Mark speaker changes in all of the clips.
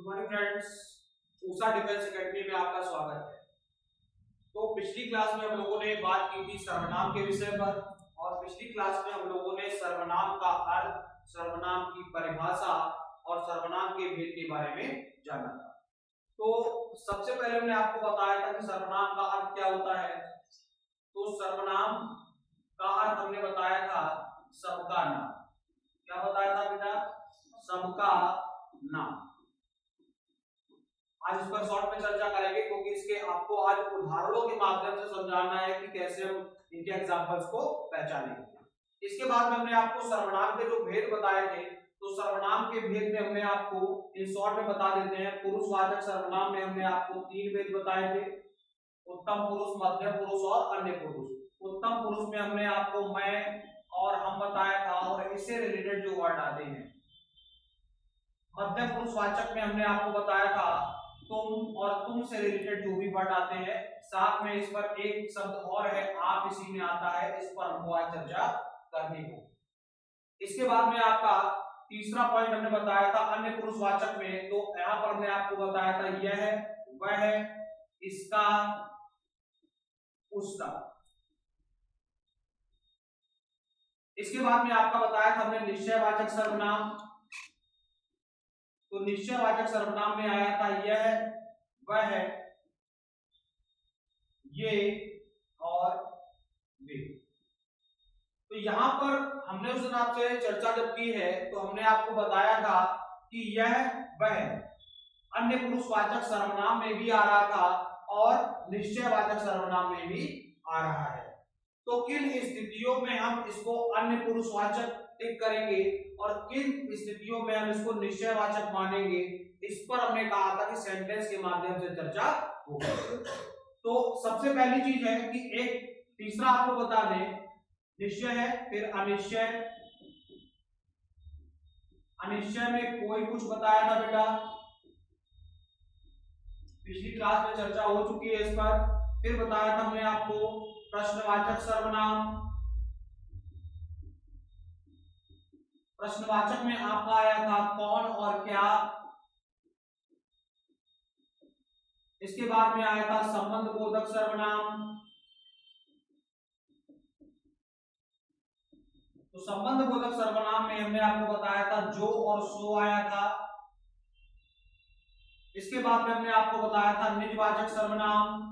Speaker 1: Good morning friends, Usha defence academy में आपका स्वागत है। तो पिछली क्लास में हम लोगों ने बात की थी सर्वनाम के विषय पर और पिछली क्लास में हम लोगों ने सर्वनाम का अर्थ, सर्वनाम की परिभाषा और सर्वनाम के भेद के बारे में जाना था। तो सबसे पहले हमने आपको बताया था कि सर्वनाम का अर्थ क्या होता है। तो सर्वनाम का अर्थ हमने बताया था सबका नाम। क्या बताया था बेटा? सबका नाम। आज इस पर शॉर्ट में चर्चा करेंगे क्योंकि इसके आपको आज उदाहरणों के माध्यम से समझाना है कि कैसे हम इनके एग्जांपल्स को पहचानेंगे। इसके बाद में हमने आपको सर्वनाम के जो भेद बताए थे, तो सर्वनाम के भेद में हमने आपको इन शॉर्ट में बता देते हैं। पुरुषवाचक सर्वनाम में हमने आपको 3 भेद बताए थे, उत्तम पुरुष, मध्यम पुरुष और अन्य पुरुष। उत्तम पुरुष में हमने आपको मैं और हम बताया था और इससे रिलेटेड जो वर्ड आते हैं। मध्यम पुरुषवाचक में हमने आपको बताया था तुम और तुम से रिलेटेड जो भी वर्ड आते हैं। साथ में इस पर एक शब्द और है, आप, इसी में आता है। इस पर हमको आज चर्चा करनी हो। इसके बाद में आपका तीसरा पॉइंट हमने बताया था अन्य पुरुषवाचक में। तो यहां पर हमने आपको बताया था यह है, वह है, इसका, उसका। इसके बाद में आपका बताया था हमने निश्चयवाचक सर्वनाम। तो निश्चयवाचक सर्वनाम में आया था यह, वह, ये और वे। तो यहां पर हमने उस दिन आपसे चर्चा जब की है तो हमने आपको बताया था कि यह, वह अन्य पुरुषवाचक सर्वनाम में भी आ रहा था और निश्चयवाचक सर्वनाम में भी आ रहा है। तो किन स्थितियों में हम इसको अन्य पुरुषवाचक टिक करेंगे और किन स्थितियों में हम इसको निश्चयवाचक मानेंगे, इस पर हमने कहा था कि सेंटेंस के माध्यम से चर्चा होगी। तो सबसे पहली चीज है कि एक तीसरा आपको बता दें, निश्चय है, फिर अनिश्चय। अनिश्चय में कोई कुछ बताया था बेटा, पिछली क्लास में चर्चा हो चुकी है इस पर। फिर बताया था हमने आपको प्रश्नवाचक सर्वनाम। प्रश्नवाचक में आपका आया था कौन और क्या। इसके बाद में आया था संबंध बोधक सर्वनाम। तो संबंध बोधक सर्वनाम में हमने आपको बताया था जो और सो आया था। इसके बाद में हमने आपको बताया था निजवाचक सर्वनाम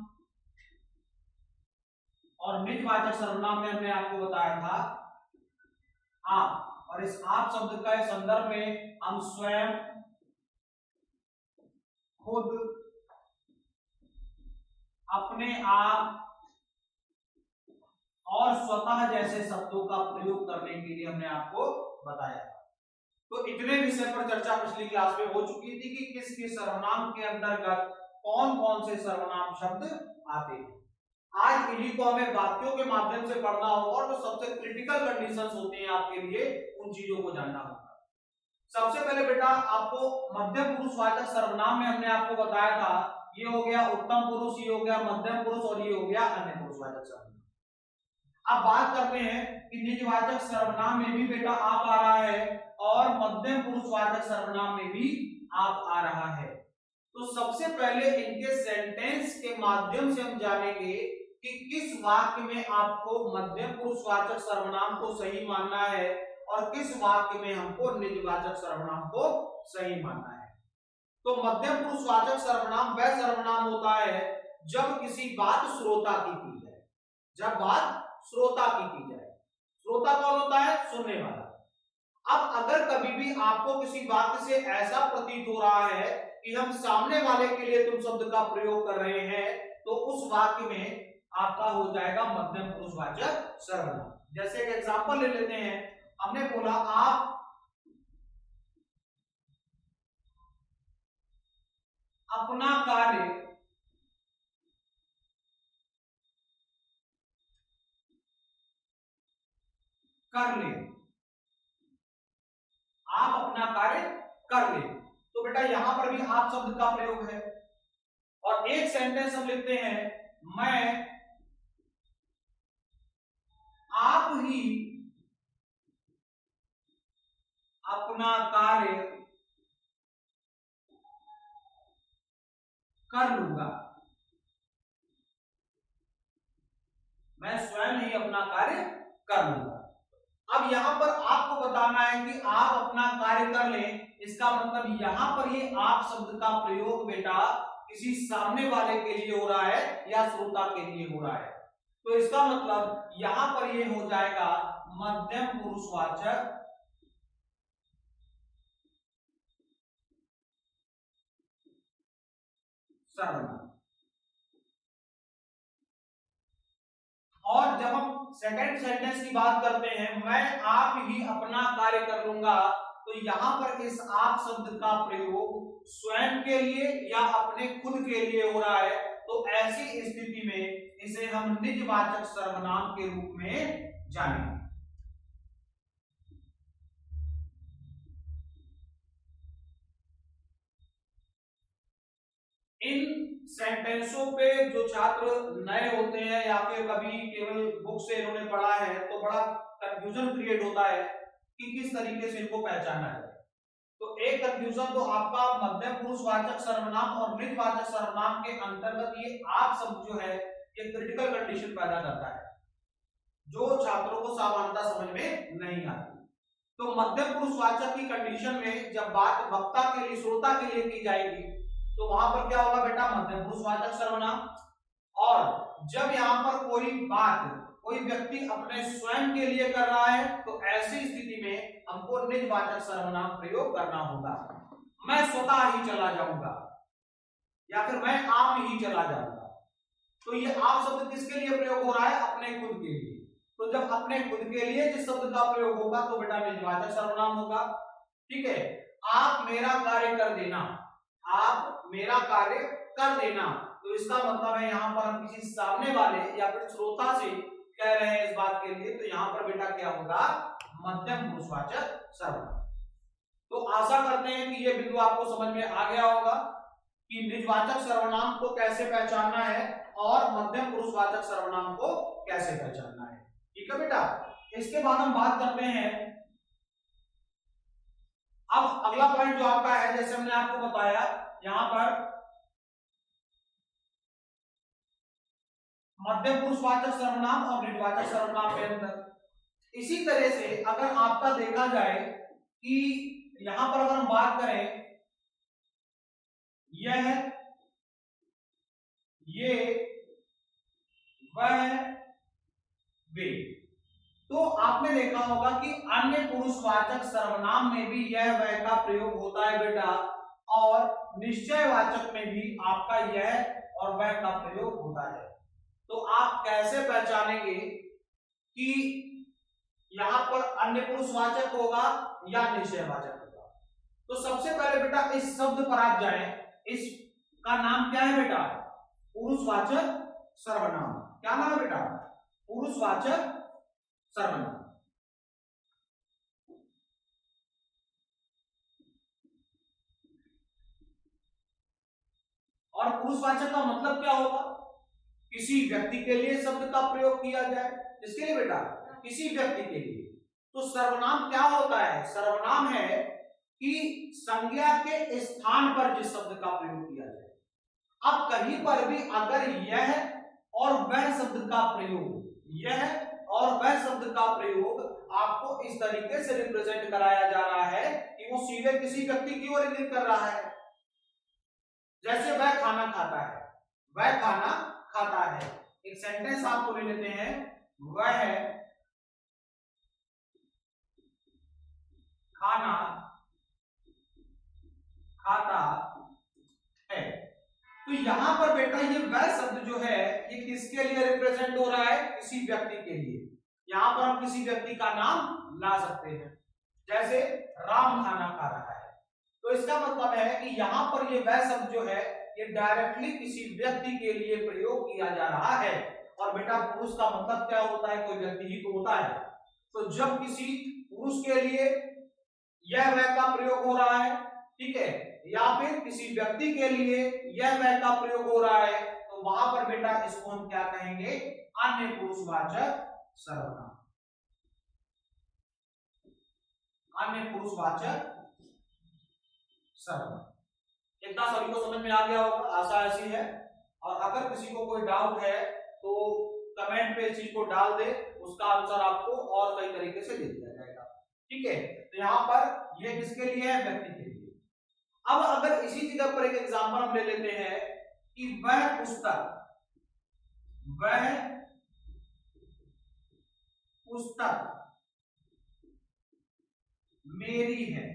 Speaker 1: और निजवाचक सर्वनाम में हमने आपको बताया था आप। और इस आप शब्द का संदर्भ में हम स्वयं, खुद, अपने आप और स्वतः जैसे शब्दों का प्रयोग करने के लिए हमने आपको बताया था। तो इतने विषय पर चर्चा पिछली क्लास में हो चुकी थी कि किस किस सर्वनाम के अंतर्गत कौन कौन से सर्वनाम शब्द आते हैं। आज इन्हीं को हमें वाक्यों के माध्यम से पढ़ना होगा और जो सबसे क्रिटिकल कंडीशंस होती हैं आपके लिए, उन चीजों को जानना होगा। सबसे पहले बेटा आपको मध्यम पुरुषवाचक सर्वनाम में हमने आपको बताया था, ये हो गया उत्तम पुरुष, ये हो गया मध्यम पुरुष और ये हो गया अन्य पुरुषवाचक सर्वनाम। अब बात करते हैं कि निजवाचक सर्वनाम में भी बेटा आप आ रहा है और मध्यम पुरुषवाचक सर्वनाम में भी आप आ रहा है। तो सबसे पहले इनके सेंटेंस के माध्यम से हम जानेंगे कि किस वाक्य में आपको मध्यम पुरुषवाचक सर्वनाम को सही मानना है और किस वाक्य में हमको निजवाचक सर्वनाम को सही मानना है। तो मध्यम पुरुषवाचक सर्वनाम वह सर्वनाम होता है जब किसी बात श्रोता की जाए, जब बात श्रोता की जाए। श्रोता कौन होता है? सुनने वाला। अब अगर कभी भी आपको किसी वाक्य से ऐसा प्रतीत हो रहा है कि हम सामने वाले के लिए तुम शब्द का प्रयोग कर रहे हैं, तो उस वाक्य में आपका हो जाएगा मध्यम पुरुषवाचक सर्वनाम। जैसे एक एग्जांपल ले लेते हैं, हमने बोला आप अपना कार्य कर ले। आप अपना कार्य कर ले। तो बेटा यहां पर भी आप शब्द का प्रयोग है और एक सेंटेंस हम लिखते हैं, मैं आप ही अपना कार्य कर लूंगा, मैं स्वयं ही अपना कार्य कर लूंगा। अब यहां पर आपको बताना है कि आप अपना कार्य कर लें, इसका मतलब यहां पर ये आप शब्द का प्रयोग बेटा किसी सामने वाले के लिए हो रहा है या श्रोता के लिए हो रहा है। तो इसका मतलब यहां पर ये हो जाएगा मध्यम पुरुषवाचक सर्वनाम। और जब हम सेकंड सेंटेंस की बात करते हैं, मैं आप ही अपना कार्य कर लूंगा, तो यहां पर इस आप शब्द का प्रयोग स्वयं के लिए या अपने खुद के लिए हो रहा है। तो ऐसी स्थिति में इसे हम निजवाचक सर्वनाम के रूप में जानेंगे। इन सेंटेंसों पे जो छात्र नए होते हैं या फिर कभी केवल बुक से इन्होंने पढ़ा है, तो बड़ा कंफ्यूजन क्रिएट होता है कि किस तरीके से इनको पहचाना है। तो एक कंफ्यूजन तो आपका मध्यम पुरुषवाचक सर्वनाम और निजवाचक सर्वनाम के अंतर्गत ये आप शब्द जो है ये क्रिटिकल कंडीशन पैदा करता है, जो छात्रों को सामान्यता समझ में नहीं आती। तो मध्यम पुरुषवाचक की कंडीशन में जब बात वक्ता के लिए, श्रोता के लिए की जाएगी, तो वहां पर क्या होगा बेटा, मध्यम पुरुषवाचक सर्वनाम। और जब यहां पर कोई बात, कोई व्यक्ति अपने स्वयं के लिए कर रहा है, तो ऐसी स्थिति में हमको निजवाचक सर्वनाम प्रयोग करना होगा। मैं स्वतः ही चला जाऊंगा या फिर मैं आप ही चला जाऊंगा। तो ये आप शब्द किसके लिए प्रयोग हो रहा है, अपने खुद के लिए। तो जब अपने खुद के लिए जिस शब्द का प्रयोग होगा तो बेटा निजवाचक सर्वनाम होगा। ठीक है, आप मेरा कार्य कर देना, आप मेरा कार्य कर देना, तो इसका मतलब है यहां पर हम किसी सामने वाले या फिर श्रोता से कह रहे हैं इस बात के लिए, तो यहां पर बेटा क्या होगा, मध्यम पुरुषवाचक सर्वनाम। तो आशा करते हैं कि यह बिंदु आपको समझ में आ गया होगा कि निजवाचक सर्वनाम को कैसे पहचानना है और मध्यम पुरुषवाचक सर्वनाम को कैसे पहचानना है। ठीक है बेटा, इसके बाद हम बात करते हैं। अब अगला पॉइंट जो आपका है, जैसे हमने आपको बताया यहां पर मध्यम पुरुषवाचक सर्वनाम और निजवाचक सर्वनाम के अंदर, इसी तरह से अगर आपका देखा जाए कि यहां पर अगर हम बात करें, यह, ये, वह, वे, तो आपने देखा होगा कि अन्य पुरुषवाचक सर्वनाम में भी यह वह का प्रयोग होता है बेटा, और निश्चयवाचक में भी आपका यह और वह का प्रयोग होता है। तो आप कैसे पहचानेंगे कि यहां पर अन्य पुरुषवाचक होगा या निश्चयवाचक होगा? तो सबसे पहले बेटा इस शब्द पर आप जाएं, इसका नाम क्या है बेटा, पुरुषवाचक सर्वनाम। क्या नाम है बेटा, पुरुषवाचक सर्वनाम। और पुरुषवाचक का मतलब क्या होगा, किसी व्यक्ति के लिए शब्द का प्रयोग किया जाए, किसके लिए बेटा, किसी व्यक्ति के लिए। तो सर्वनाम क्या होता है, सर्वनाम है कि संज्ञा के स्थान पर जिस शब्द का प्रयोग किया जाए। अब कहीं पर भी अगर यह और वह शब्द का प्रयोग, यह और वह शब्द का प्रयोग आपको इस तरीके से रिप्रेजेंट कराया जा रहा है कि वो सीधे किसी व्यक्ति की ओर इंगित कर रहा है। जैसे वह खाना खाता है, वह खाना खाता है। एक सेंटेंस आपको ले लेते हैं, वह खाना खाता है। तो यहां पर बेटा ये वह शब्द जो है ये किसके लिए रिप्रेजेंट हो रहा है, किसी व्यक्ति के लिए। यहां पर हम किसी व्यक्ति का नाम ला सकते हैं, जैसे राम खाना खा रहा है। तो इसका मतलब है कि यहां पर ये वह शब्द जो है ये डायरेक्टली किसी व्यक्ति के लिए प्रयोग किया जा रहा है। और बेटा पुरुष का मतलब क्या होता है, कोई व्यक्ति ही तो होता है। तो जब किसी पुरुष के लिए यह वह का प्रयोग हो रहा है, ठीक है, या फिर किसी व्यक्ति के लिए यह वह का प्रयोग हो रहा है, तो वहां पर बेटा इसको हम क्या कहेंगे, अन्य पुरुषवाचक सर्वनाम। अन्य पुरुषवाचक सर्वनाम। इतना सभी को समझ में आ गया होगा, आशा ऐसी है। और अगर किसी को कोई डाउट है तो कमेंट पे इस चीज को डाल दे, उसका आंसर आपको और कई तरीके से दे दिया जाएगा। ठीक है, तो यहाँ पर ये किसके लिए है, व्यक्ति के लिए। अब अगर इसी जगह पर एक एग्जांपल हम ले लेते हैं कि वह पुस्तक मेरी है,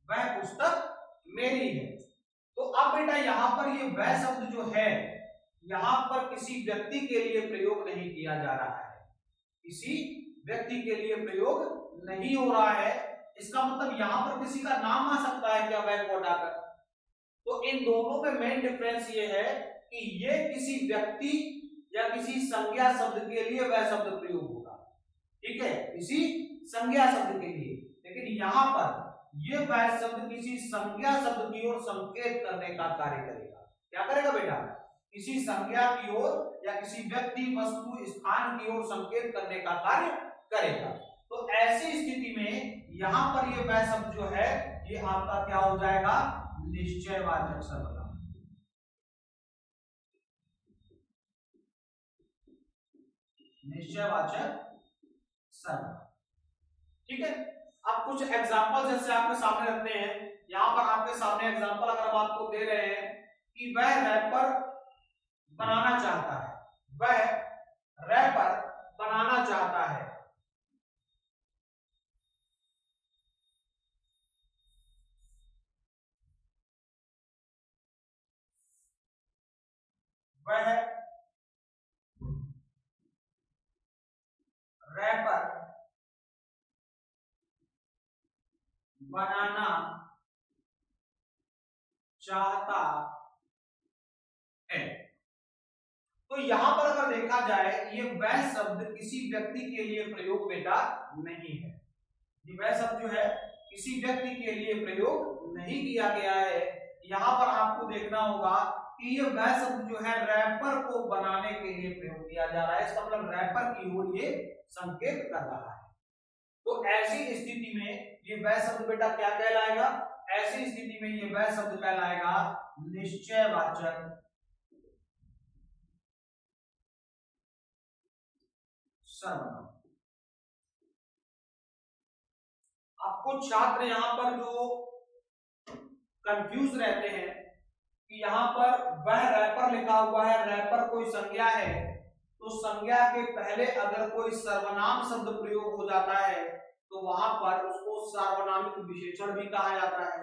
Speaker 1: वह पुस्तक मेरी है। तो अब बेटा यहां पर ये वह शब्द जो है यहां पर किसी व्यक्ति के लिए प्रयोग नहीं किया जा रहा है, किसी व्यक्ति के लिए प्रयोग नहीं हो रहा है। इसका मतलब यहां पर किसी का नाम आ सकता है क्या वह को हटाकर। तो इन दोनों में मेन डिफरेंस ये है कि ये किसी व्यक्ति या किसी संज्ञा शब्द के लिए वह शब्द प्रयोग होगा, ठीक है, किसी संज्ञा शब्द के लिए। लेकिन यहां पर ये वह शब्द किसी संज्ञा शब्द की ओर संकेत करने का कार्य करेगा। क्या करेगा बेटा, किसी संज्ञा की ओर या किसी व्यक्ति, वस्तु, स्थान की ओर संकेत करने का कार्य करेगा। तो ऐसी स्थिति में यहां पर ये वह शब्द जो है ये आपका क्या हो जाएगा, निश्चयवाचक सर्वनाम। निश्चयवाचक सर्वनाम, ठीक है। अब कुछ एग्जांपल जैसे आपके सामने रखते हैं, यहां पर आपके सामने एग्जांपल अगर हम आपको दे रहे हैं कि वह रैपर बनाना चाहता है, वह रैपर बनाना चाहता है, वह रैपर बनाना चाहता है। तो यहां पर अगर देखा जाए ये वह शब्द किसी व्यक्ति के लिए प्रयोग बेटा नहीं है, ये वह शब्द जो है किसी व्यक्ति के लिए प्रयोग नहीं किया गया है। यहां पर आपको देखना होगा कि ये वह शब्द जो है रैपर को बनाने के लिए प्रयोग किया जा रहा है, इसका मतलब रैपर की ओर ये संकेत कर रहा है। तो ऐसी स्थिति में ये वह शब्द बेटा क्या कहलाएगा, ऐसी स्थिति में ये वह शब्द कहलाएगा निश्चयवाचक सर्वनाम। अब कुछ छात्र यहां पर जो कंफ्यूज रहते हैं कि यहां पर वह रैपर लिखा हुआ है, रैपर कोई संज्ञा है, तो संज्ञा के पहले अगर कोई सर्वनाम शब्द प्रयोग हो जाता है तो वहां पर उसको सार्वनामिक विशेषण भी कहा जाता है।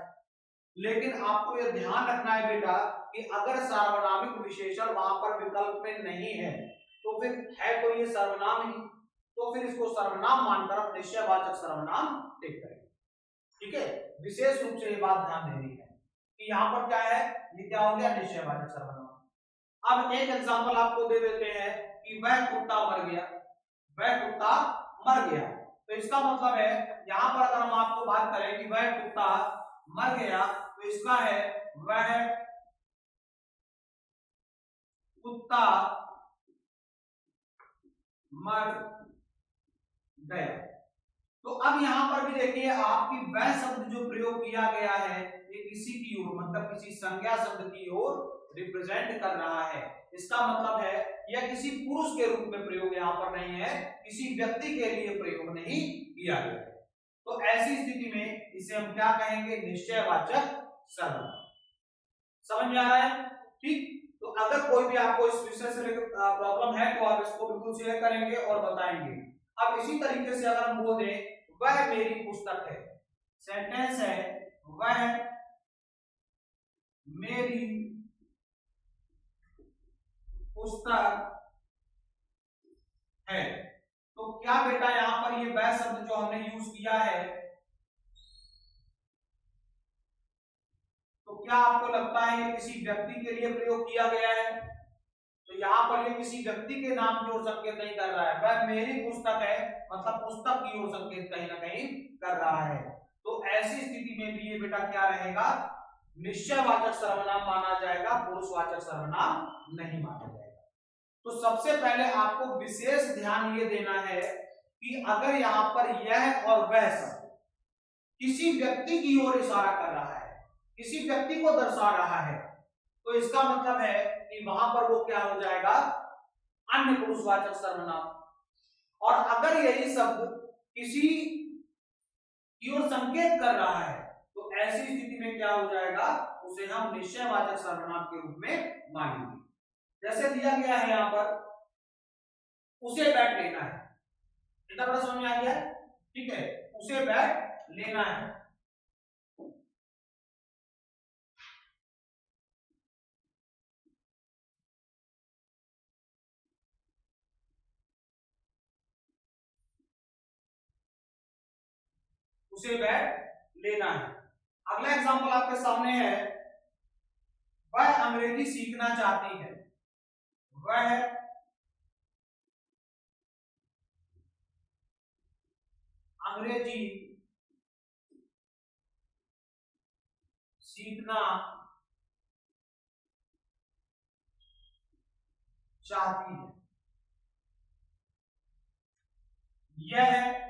Speaker 1: लेकिन आपको यह ध्यान रखना है बेटा कि अगर सार्वनामिक विशेषण वहां पर विकल्प में नहीं है तो फिर है तो ये सर्वनाम ही, तो फिर इसको सर्वनाम मानकर आप निश्चयवाचक सर्वनाम टिक करेंगे। ठीक है, विशेष रूप से ये बात ध्यान देनी है कि यहाँ पर क्या है, ये क्या हो गया, निश्चयवाचक सर्वनाम। अब एक एग्जांपल आपको दे देते हैं कि वह कुत्ता मर गया, वह कुत्ता मर गया। तो इसका मतलब है यहां पर अगर हम आपको बात करें कि वह कुत्ता मर गया तो इसका है वह कुत्ता मर गया। तो अब यहां पर भी देखिए आपकी वह शब्द जो प्रयोग किया गया है ये किसी की ओर, मतलब किसी संज्ञा शब्द की ओर रिप्रेजेंट कर रहा है। इसका मतलब है यह किसी पुरुष के रूप में प्रयोग यहां पर नहीं है, किसी व्यक्ति के लिए प्रयोग नहीं किया गया है। तो ऐसी स्थिति में इसे हम क्या कहेंगे, निश्चयवाचक सर्वनाम। समझ में आ रहा है? ठीक, तो अगर कोई भी आपको इस विषय से प्रॉब्लम है तो आप इसको बिल्कुल शेयर करेंगे और बताएंगे। अब इसी तरीके से अगर हम बोल दें वह मेरी पुस्तक है, सेंटेंस है वह मेरी पुस्तक है, तो क्या बेटा यहां पर ये वह शब्द जो हमने यूज किया है, तो क्या आपको लगता है ये किसी व्यक्ति के लिए प्रयोग किया गया है? तो यहां पर ये किसी व्यक्ति के नाम की ओर संकेत नहीं कर रहा है, वह मेरी पुस्तक है मतलब पुस्तक की ओर संकेत कहीं ना कहीं कर रहा है। तो ऐसी स्थिति में भी ये बेटा क्या रहेगा, निश्चयवाचक सर्वनाम माना जाएगा, पुरुषवाचक सर्वनाम नहीं माना जाएगा। तो सबसे पहले आपको विशेष ध्यान ये देना है कि अगर यहां पर यह और वह शब्द किसी व्यक्ति की ओर इशारा कर रहा है, किसी व्यक्ति को दर्शा रहा है, तो इसका मतलब है कि वहां पर वो क्या हो जाएगा, अन्य पुरुषवाचक सर्वनाम। और अगर यही शब्द किसी की ओर संकेत कर रहा है तो ऐसी स्थिति में क्या हो जाएगा, उसे हम निश्चयवाचक सर्वनाम के रूप में मानेंगे। जैसे दिया गया है यहां पर, उसे बैठ लेना है, इतना बड़ा समझ में आ गया, ठीक है, उसे बैठ लेना है। उसे बैठ लेना है। अगला एग्जांपल आपके सामने है, वह अंग्रेजी सीखना चाहती है। वह अंग्रेजी सीखना चाहती है। यह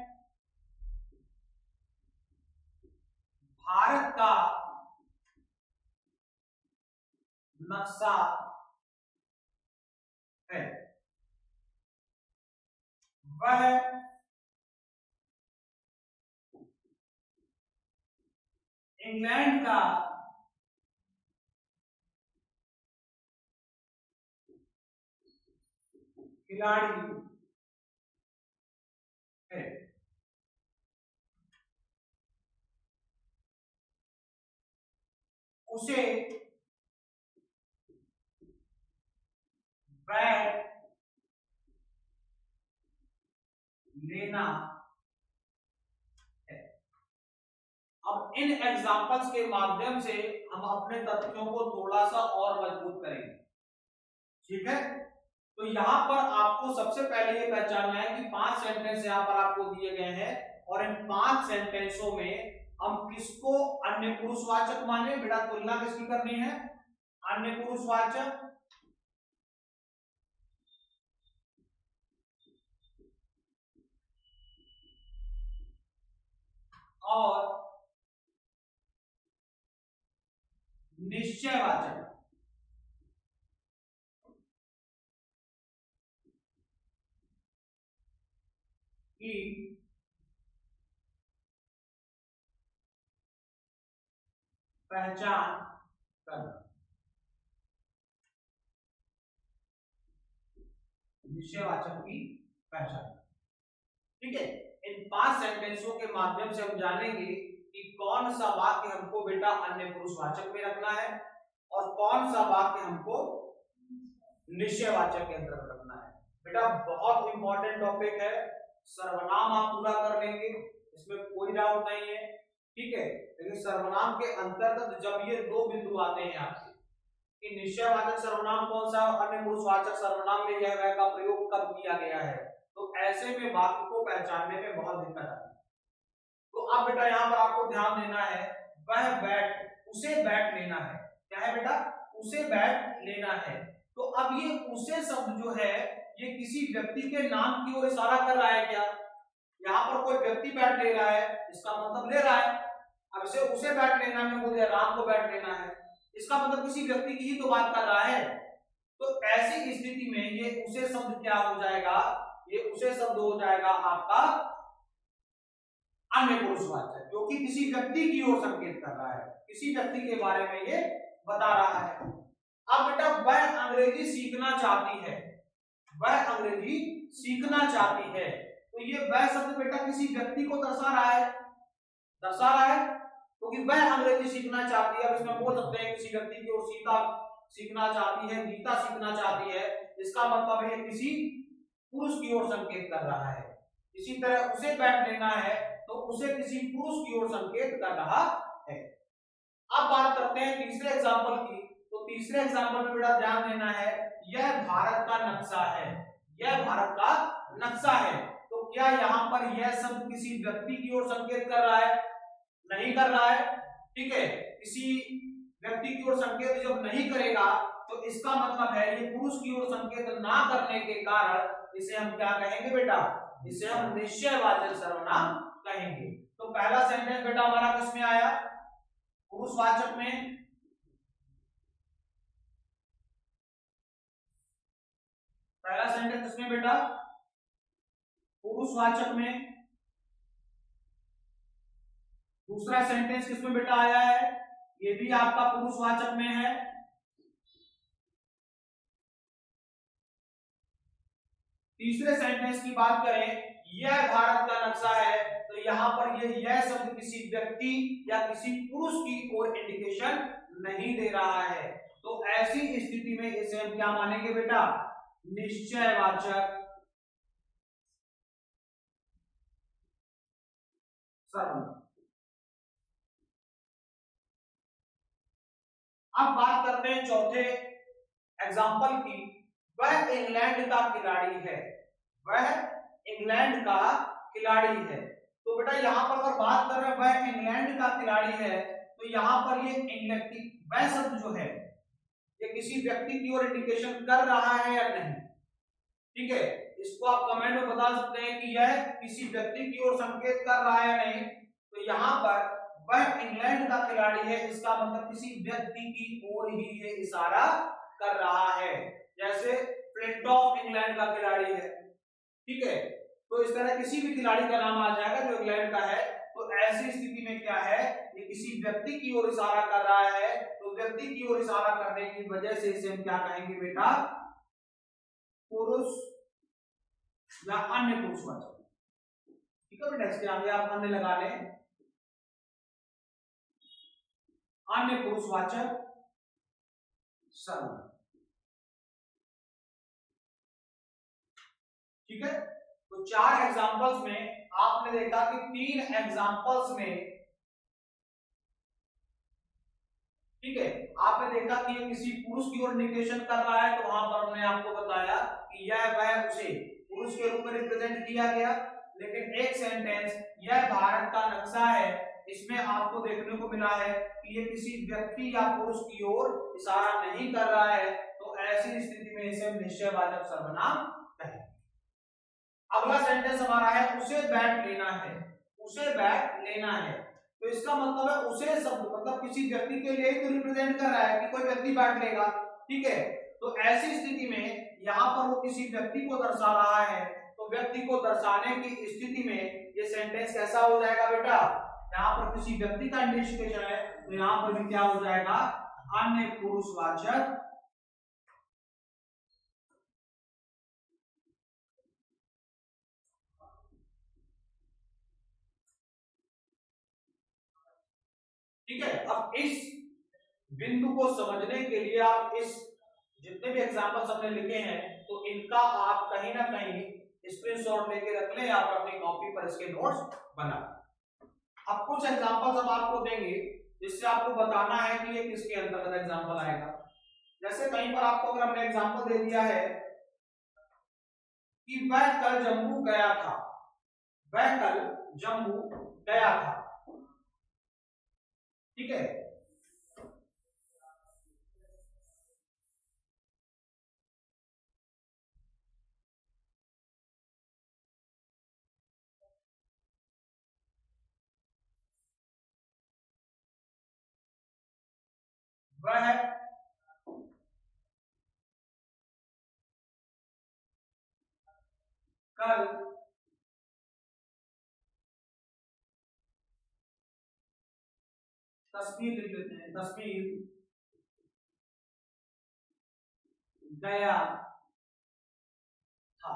Speaker 1: भारत का नक्शा है। वह इंग्लैंड का खिलाड़ी है। उसे बैट लेना है। अब इन एग्जांपल्स के माध्यम से हम अपने तथ्यों को थोड़ा सा और मजबूत करेंगे, ठीक है। तो यहां पर आपको सबसे पहले ये पहचानना है कि 5 सेंटेंस यहां पर आपको दिए गए हैं और इन 5 सेंटेंसों में हम किसको अन्य पुरुषवाचक माने, बेटा तुलना किसकी करनी है, अन्य पुरुषवाचक और निश्चयवाचक की पहचान करना। निश्चयवाचक की पहचान, ठीक है। इन 5 सेंटेंसों के माध्यम से हम जानेंगे कि कौन सा वाक्य हमको बेटा अन्य पुरुषवाचक में रखना है और कौन सा वाक्य हमको निश्चयवाचक के अंतर्गत रखना है। बेटा बहुत इंपॉर्टेंट टॉपिक है, सर्वनाम आप पूरा कर लेंगे, इसमें कोई डाउट नहीं है, ठीक है। लेकिन सर्वनाम के अंतर्गत जब ये 2 बिंदु आते हैं आपके कि निश्चयवाचक सर्वनाम कौन सा और अन्य पुरुषवाचक सर्वनाम में यह वह का प्रयोग कब किया गया है, तो ऐसे में वाक्य को पहचानने में बहुत दिक्कत आती है। तो अब बेटा यहाँ पर आपको ध्यान देना है, वह बैट, उसे बैट लेना है, क्या है बेटा, उसे बैट लेना है। तो अब ये उसे शब्द जो है ये किसी व्यक्ति के नाम की ओर इशारा कर रहा है क्या, यहाँ पर कोई व्यक्ति बैट ले रहा है, इसका मतलब ले रहा है। अब इसे उसे बैट लेना में बोल दिया राम को बैट लेना है, इसका मतलब किसी व्यक्ति की ही तो बात कर रहा है। तो ऐसी स्थिति में ये उसे शब्द क्या हो जाएगा, ये उसे शब्द हो जाएगा आपका अन्य पुरुषवाचक, जो कि किसी व्यक्ति की ओर संकेत कर रहा है, किसी व्यक्ति के बारे में ये बता रहा है। अब बेटा वह अंग्रेजी सीखना चाहती है, वह अंग्रेजी सीखना चाहती है, तो ये वह शब्द बेटा किसी व्यक्ति को दर्शा रहा है, क्योंकि वह अंग्रेजी सीखना चाहती है। अब इसमें बोल सकते हैं किसी व्यक्ति की ओर सीता सीखना चाहती है, गीता सीखना चाहती है, इसका मतलब है किसी पुरुष की ओर संकेत कर रहा है। इसी तरह उसे बैठ लेना है तो उसे किसी पुरुष की ओर संकेत कर रहा है। अब बात करते हैं तीसरे एग्जाम्पल की। तो तीसरे एग्जाम्पल में बेटा ध्यान देना है, यह भारत का नक्शा है, यह भारत का नक्शा है। तो क्या यहाँ पर यह शब्द किसी व्यक्ति की ओर संकेत कर रहा है, नहीं कर रहा है, ठीक है। किसी व्यक्ति की ओर संकेत जब नहीं करेगा तो इसका मतलब है ये पुरुष की ओर संकेत ना करने के कारण इसे हम क्या कहेंगे बेटा, इसे हम निश्चयवाचक सर्वनाम कहेंगे। तो पहला सेंटेंस बेटा हमारा किसमें आया, पुरुषवाचक में पहला सेंटेंस किसमें बेटा, पुरुषवाचक में। दूसरा सेंटेंस किसमें बेटा आया है, ये भी आपका पुरुषवाचक में है। तीसरे सेंटेंस की बात करें, यह भारत का नक्शा है, तो यहां पर यह शब्द किसी व्यक्ति या किसी पुरुष की ओर इंडिकेशन नहीं दे रहा है, तो ऐसी स्थिति में इसे हम क्या मानेंगे बेटा, निश्चयवाचक सर्वनाम। अब बात करते हैं चौथे एग्जाम्पल की। वह इंग्लैंड का खिलाड़ी है, वह इंग्लैंड का खिलाड़ी है। तो बेटा यहां पर अगर बात कर रहे हैं वह इंग्लैंड का खिलाड़ी है, तो यहां पर ये इंग्लैंड, वह शब्द जो है ये किसी व्यक्ति की ओर इंडिकेशन कर रहा है या नहीं, ठीक है। इसको आप कमेंट में बता सकते हैं कि यह किसी व्यक्ति की ओर संकेत कर रहा है या नहीं। तो यहां पर वह इंग्लैंड का खिलाड़ी है, इसका मतलब किसी व्यक्ति की ओर ही ये इशारा कर रहा है। जैसे फ्लिंटॉफ इंग्लैंड का खिलाड़ी है, ठीक है, तो इस तरह किसी भी खिलाड़ी का नाम आ जाएगा जो इंग्लैंड का है। तो ऐसी स्थिति में क्या है, ये किसी व्यक्ति की ओर इशारा कर रहा है, तो व्यक्ति की ओर इशारा करने की वजह से इसे हम क्या कहेंगे बेटा, पुरुष या अन्य पुरुषवाचक, ठीक है बेटा। इसके आगे आप अन्य लगा लें, अन्य पुरुषवाचक सर्वनाम, ठीक है। तो 4 एग्जांपल्स में आपने देखा कि 3 एग्जांपल्स में, ठीक है, आपने देखा कि ये किसी पुरुष की ओर इंडिकेशन कर रहा है, तो वहां पर हमने आपको बताया कि यह वह उसे पुरुष के रूप में रिप्रेजेंट किया गया। लेकिन एक सेंटेंस यह भारत का नक्शा है, इसमें आपको देखने को मिला है कि ये किसी व्यक्ति या पुरुष की ओर इशारा नहीं कर रहा है, तो ऐसी स्थिति में इसे निश्चयवाचक सर्वनाम कहेंगे। अगला सेंटेंस हमारा है उसे बैट लेना है, उसे बैट लेना है। तो इसका मतलब है उसे शब्द मतलब किसी व्यक्ति के लिए तो रिप्रेजेंट कर रहा है कि कोई व्यक्ति बैट लेगा, ठीक है। तो ऐसी स्थिति में यहां पर वो किसी व्यक्ति को दर्शा रहा है, तो व्यक्ति को दर्शाने की स्थिति में ये सेंटेंस कैसा हो जाएगा बेटा, यहाँ पर किसी व्यक्ति का इंडिकेशन है, तो यहाँ पर भी क्या हो जाएगा, अन्य पुरुषवाचक ठीक है। अब इस बिंदु को समझने के लिए आप इस जितने भी एग्जांपल्स हमने लिखे हैं, तो इनका आप कहीं ना कहीं स्क्रीनशॉट लेके रख लें या फिर अपनी कॉपी पर इसके नोट्स बना। अब कुछ एग्जांपल्स हम आपको देंगे जिससे आपको बताना है कि ये किसके अंतर्गत एग्जांपल आएगा। जैसे कहीं पर आपको अगर हमने एग्जांपल दे दिया है कि वह कल जम्मू गया था, वह कल जम्मू गया था, ठीक है। वह कल तस्वीर लिख लेते हैं, तस्वीर गया था।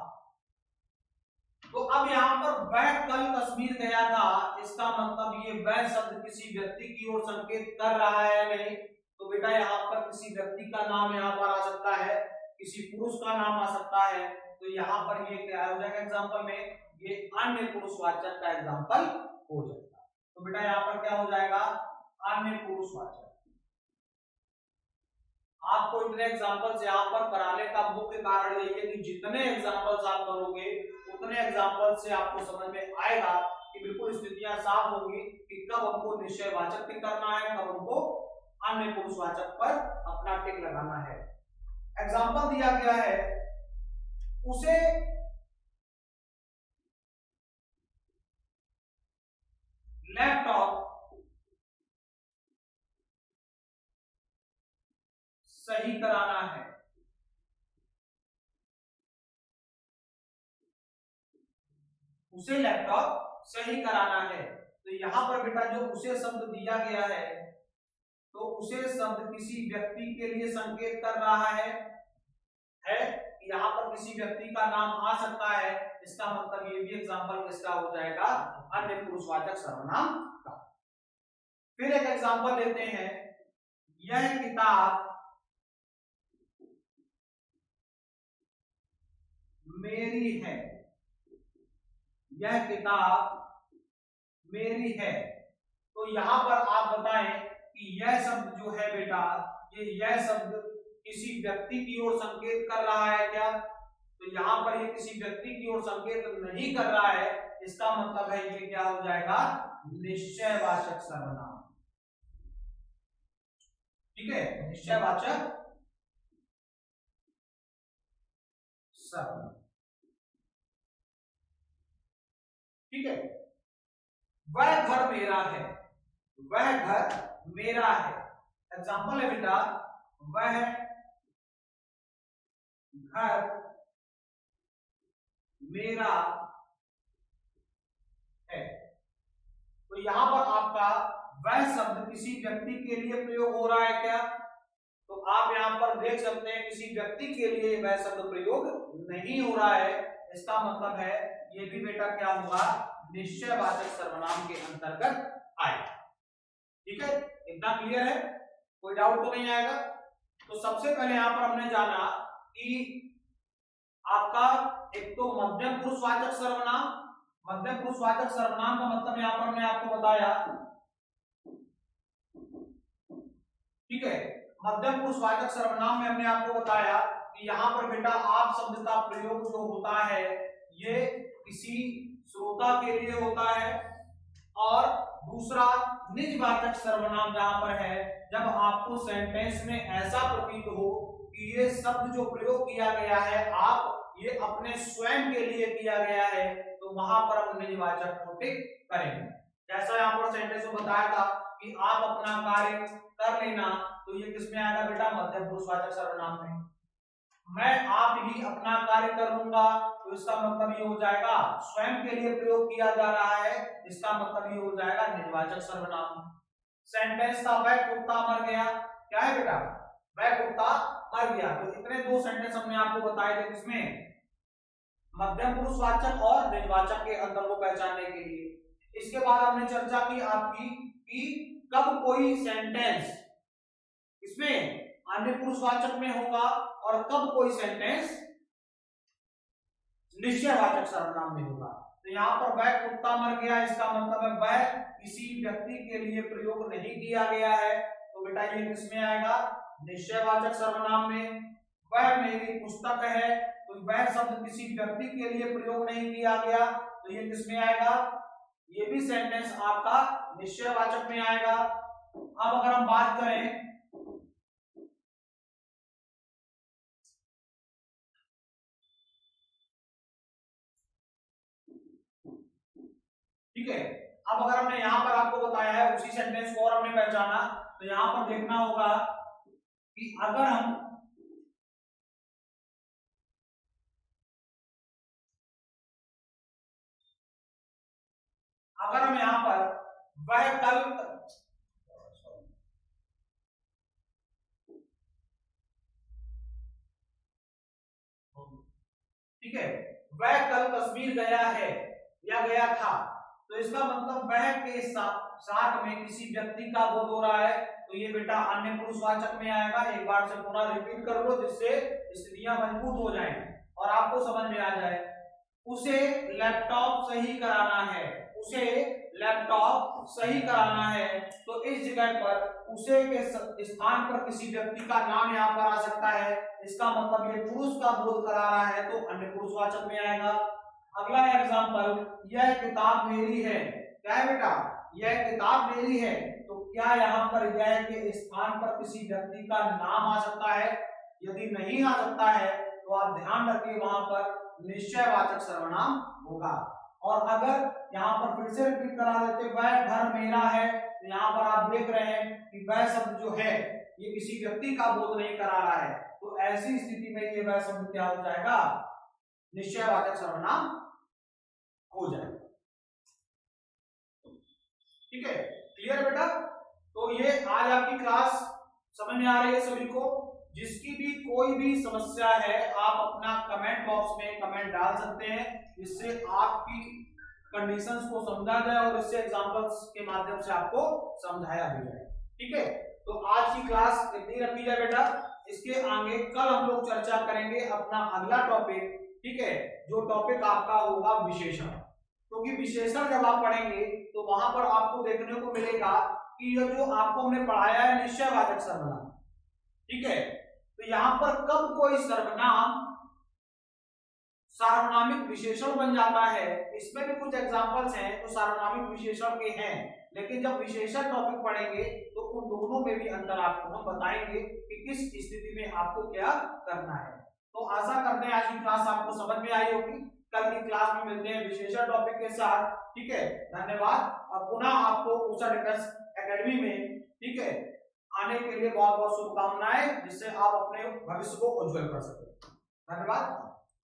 Speaker 1: तो अब यहाँ पर वह कल कश्मीर गया था, इसका मतलब ये वह शब्द किसी व्यक्ति की ओर संकेत कर रहा है या नहीं। तो बेटा यहाँ पर किसी व्यक्ति का नाम यहाँ पर आ सकता है, किसी पुरुष का नाम आ सकता है। तो यहाँ पर ये क्या हो जाएगा एग्जाम्पल में, ये अन्य पुरुषवाचक का एग्जाम्पल हो जाएगा। तो बेटा यहाँ पर क्या हो जाएगा, अन्य पुरुषवाचक। आपको इतने एग्जाम्पल्स यहाँ पर कराने का मुख्य कारण यही है कि जितने एग्जाम्पल्स आप करोगे उतने एग्जाम्पल से आपको समझ में आएगा कि बिल्कुल स्थितियां साफ होंगी कि कब हमको निश्चयवाचक टिक करना है, कब हमको अन्य पुरुषवाचक पर अपना टिक लगाना है। एग्जाम्पल दिया गया है, उसे लैपटॉप सही कराना है। उसे लैपटॉप सही कराना है। तो यहां पर बेटा जो उसे शब्द दिया गया है, तो उसे शब्द किसी व्यक्ति के लिए संकेत कर रहा है। यहाँ पर किसी व्यक्ति का नाम आ सकता है, इसका मतलब ये भी एग्जांपल किसका हो जाएगा, अन्य पुरुषवाचक सर्वनाम का। फिर एक एग्जांपल लेते हैं, यह किताब मेरी है। यह किताब मेरी है। तो यहां पर आप बताएं कि यह शब्द जो है बेटा, यह शब्द किसी व्यक्ति की ओर संकेत कर रहा है क्या? तो यहां पर ये किसी व्यक्ति की ओर संकेत नहीं कर रहा है, इसका मतलब है ये क्या हो जाएगा, निश्चयवाचक सर्वनाम। ठीक है, निश्चयवाचक सर्वनाम। ठीक है, वह घर मेरा है। वह घर मेरा है। एग्जांपल है बेटा, वह घर मेरा है। तो यहां पर आपका वह शब्द किसी व्यक्ति के लिए प्रयोग हो रहा है क्या? तो आप यहां पर देख सकते हैं किसी व्यक्ति के लिए वह शब्द प्रयोग नहीं हो रहा है, इसका मतलब है ये भी बेटा क्या होगा, निश्चयवाचक सर्वनाम के अंतर्गत आएगा। ठीक है, इतना क्लियर है, कोई डाउट तो नहीं आएगा। तो सबसे पहले यहां पर हमने जाना कि आपका एक तो मध्यम पुरुषवाचक सर्वनाम। मध्यम पुरुषवाचक सर्वनाम का मतलब यहां पर हमने आपको बताया। ठीक है, मध्यम पुरुषवाचक सर्वनाम में हमने आपको बताया कि यहां पर बेटा आप शब्द का प्रयोग जो होता है ये किसी श्रोता के लिए होता है, और दूसरा निजवाचक सर्वनाम जहां पर है जब आपको सेंटेंस में ऐसा प्रतीत हो कि ये शब्द जो प्रयोग किया गया है आप ये अपने स्वयं के लिए किया गया है, तो वहां पर हम निजवाचक को टिक करेंगे। जैसा यहां पर सेंटेंस में बताया था कि आप अपना कार्य कर लेना, तो ये किसमें आएगा बेटा, मध्यम पुरुषवाचक सर्वनाम में। मैं आप ही अपना कार्य कर लूंगा, तो इसका मतलब ये हो जाएगा स्वयं के लिए प्रयोग किया जा रहा है, इसका मतलब ये हो जाएगा निजवाचक सर्वनाम। सेंटेंस था वह कुत्ता मर गया, क्या है बेटा, वह कुत्ता मर गया। तो इतने दो सेंटेंस हमने आपको बताए थे, किसमें, मध्यम पुरुषवाचक और निजवाचक के अंतर को पहचानने के लिए। इसके बाद हमने चर्चा की आपकी कि कब कोई सेंटेंस इसमें अन्य पुरुषवाचक में होगा और कब कोई सेंटेंस निश्चयवाचक सर्वनाम में होगा। तो यहाँ पर वह कुत्ता मर गया, इसका मतलब है वह किसी व्यक्ति के लिए प्रयोग नहीं किया गया है, तो बेटा ये किसमें आएगा, निश्चयवाचक सर्वनाम में। वह मेरी पुस्तक है, तो वह शब्द किसी व्यक्ति के लिए प्रयोग नहीं किया गया, तो ये किसमें आएगा, ये भी सेंटेंस आपका निश्चयवाचक में आएगा। अब अगर हम बात करें ठीक है, अब अगर हमने यहां पर आपको बताया है उसी सेंटेंस को और हमने पहचाना, तो यहां पर देखना होगा कि अगर हम यहां पर वह कल, ठीक है, वह कल कश्मीर गया है या गया था, तो इसका मतलब वह के साथ में किसी व्यक्ति का बोध हो रहा है, तो ये बेटा अन्य पुरुषवाचक में आएगा। एक बार से पुनः रिपीट कर लो जिससे स्थितियां मजबूत हो जाएं और आपको समझ में आ जाए। उसे लैपटॉप सही कराना है, उसे लैपटॉप सही कराना है, तो इस जगह पर उसे के स्थान पर किसी व्यक्ति का नाम यहाँ पर आ सकता है, इसका मतलब ये पुरुष का बोध करा रहा है, तो अन्य पुरुषवाचक में आएगा। अगला एग्जांपल, यह किताब मेरी है, क्या है बेटा, यह किताब मेरी है, तो क्या यहाँ पर यह के स्थान पर किसी व्यक्ति का नाम आ सकता है? यदि नहीं आ सकता है तो आप ध्यान रखिए वहां पर निश्चयवाचक सर्वनाम होगा। और अगर यहाँ पर फिर से रिपीट करा देते, वह घर मेरा है, तो यहाँ पर आप देख रहे हैं कि वह शब्द जो है ये किसी व्यक्ति का बोध नहीं करा रहा है, तो ऐसी स्थिति में ये वह शब्द क्या हो जाएगा, निश्चयवाचक सर्वनाम हो जाएगा। ठीक है, क्लियर बेटा? तो ये आज आपकी क्लास समझ में आ रही है सभी को? जिसकी भी कोई भी समस्या है आप अपना कमेंट बॉक्स में कमेंट डाल सकते हैं, जिससे आपकी कंडीशंस को समझा जाए और इससे एग्जांपल्स के माध्यम से आपको समझाया भी जाए। ठीक है, तो आज की क्लास इतनी रखी जाए बेटा। इसके आगे कल हम लोग चर्चा करेंगे अपना अगला टॉपिक। ठीक है, जो टॉपिक आपका होगा विशेषण, क्योंकि विशेषण जब आप पढ़ेंगे तो वहां पर आपको देखने को मिलेगा कि ये जो आपको हमने पढ़ाया है निश्चयवाचक सर्वनाम, ठीक है, तो यहां पर कब कोई सर्वनाम सार्वनामिक विशेषण बन जाता है, इसमें भी कुछ एग्जांपल्स हैं जो सार्वनामिक विशेषण के हैं, लेकिन जब विशेषण टॉपिक पढ़ेंगे तो उन दोनों में भी अंतर आपको हम बताएंगे कि किस स्थिति में आपको क्या करना है। तो आशा करते हैं आज की क्लास आपको समझ में आई होगी। कल की क्लास में मिलते हैं विशेषण टॉपिक के साथ। ठीक है, धन्यवाद और पुनः आपको ऊषा डिफेंस एकेडमी में, ठीक है, आने के लिए बहुत बहुत शुभकामनाएं, जिससे आप अपने भविष्य को उज्जवल कर सकें। धन्यवाद।